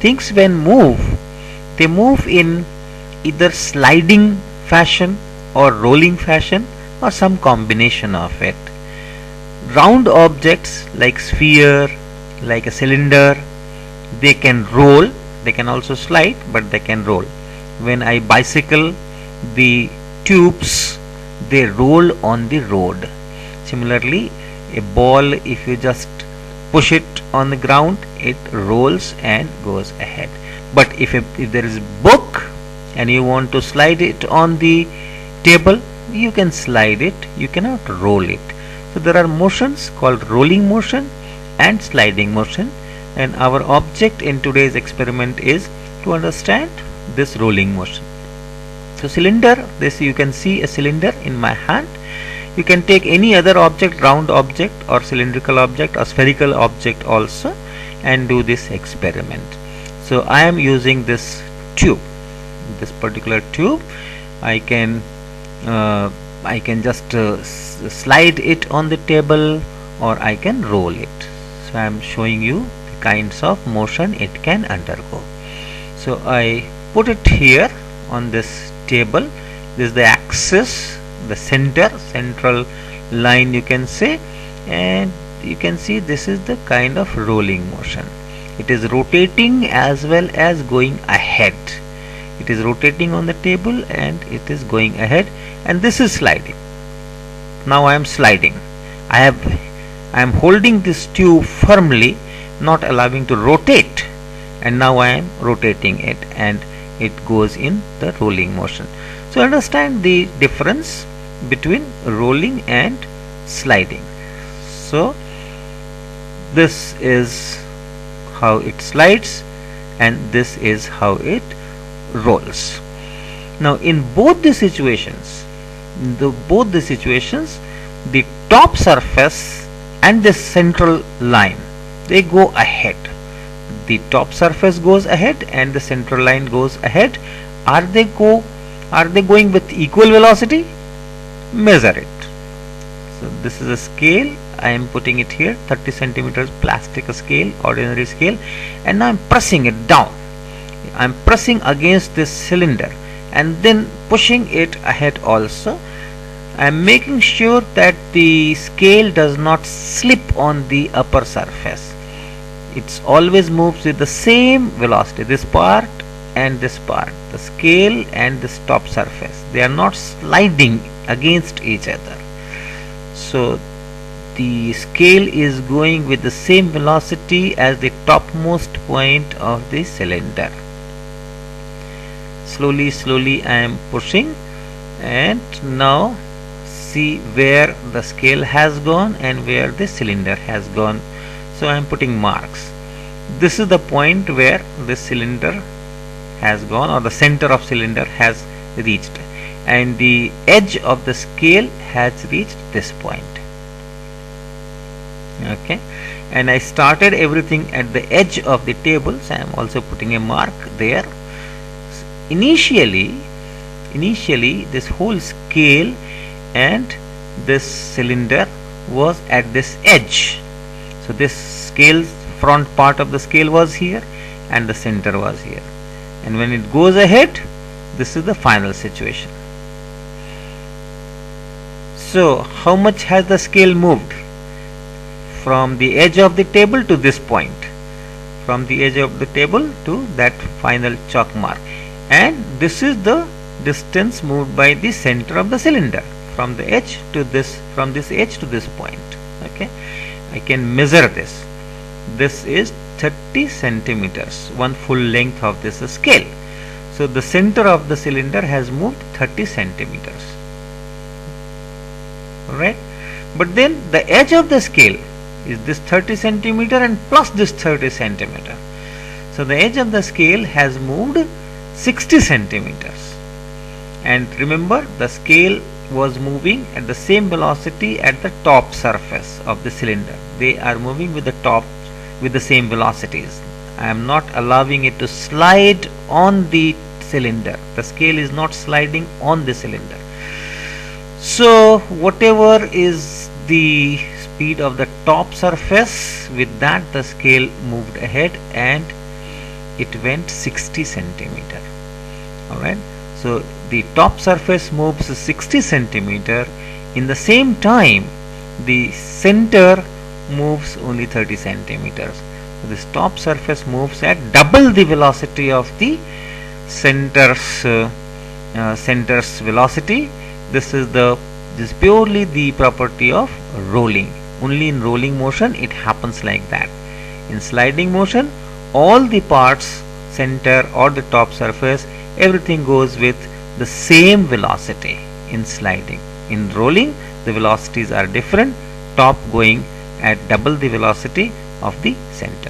things when move, they move in either sliding fashion or rolling fashion or some combination of it. Round objects like sphere, like a cylinder, they can roll, they can also slide, but they can roll. When I bicycle, the tubes, they roll on the road. Similarly, a ball, if you just push it on the ground, it rolls and goes ahead. But if there is a book and you want to slide it on the table, you can slide it, you cannot roll it. So there are motions called rolling motion and sliding motion, and our object in today's experiment is to understand this rolling motion. So cylinder, this you can see a cylinder in my hand. You can take any other object, round object or cylindrical object or spherical object also, and do this experiment. So I am using this tube, this particular tube. I can just slide it on the table, or I can roll it. So I am showing you the kinds of motion it can undergo. So I put it here on this table. This is the axis, the central line you can say, and you can see this is the kind of rolling motion. It is rotating as well as going ahead. It is rotating on the table and it is going ahead, and this is sliding. Now I am sliding. I am holding this tube firmly, not allowing to rotate, and now I am rotating it and it goes in the rolling motion. So understand the difference between rolling and sliding. So this is how it slides and this is how it rolls. Now in both the situations, the top surface and the central line, they go ahead. The top surface goes ahead and the central line goes ahead. Are they going with equal velocity? Measure it. So this is a scale. I am putting it here, 30 centimeters plastic scale, ordinary scale, and now I am pressing it down. I am pressing against this cylinder and then pushing it ahead also. I am making sure that the scale does not slip on the upper surface. It always moves with the same velocity, this part and this part, the scale and this top surface. They are not sliding against each other. So the scale is going with the same velocity as the topmost point of the cylinder. Slowly I am pushing, and now see where the scale has gone and where the cylinder has gone. So I am putting marks. This is the point where the cylinder has gone, or the center of cylinder has reached, and the edge of the scale has reached this point. Okay, and I started everything at the edge of the table, so I am also putting a mark there. Initially this whole scale and this cylinder was at this edge. So this scale, front part of the scale was here and the center was here, and when it goes ahead, this is the final situation. So how much has the scale moved? From the edge of the table to this point, from the edge of the table to that final chalk mark, and this is the distance moved by the center of the cylinder from the edge to this, from this edge to this point. Okay, I can measure this. This is 30 centimeters, one full length of this scale. So the center of the cylinder has moved 30 centimeters. Alright, but then the edge of the scale is this 30 centimeter and plus this 30 centimeter. So the edge of the scale has moved 60 centimeters. And remember, the scale was moving at the same velocity at the top surface of the cylinder. They are moving with the top with the same velocities. I am not allowing it to slide on the cylinder. The scale is not sliding on the cylinder. So whatever is the speed of the top surface, with that the scale moved ahead and it went 60 centimeter. Alright, so the top surface moves 60 centimeter. In the same time, the center moves only 30 centimeters. So this top surface moves at double the velocity of the center's velocity. This is purely the property of rolling. Only in rolling motion it happens like that. In sliding motion, all the parts, center or the top surface, everything goes with the same velocity in sliding. In rolling, the velocities are different, top going at double the velocity of the center.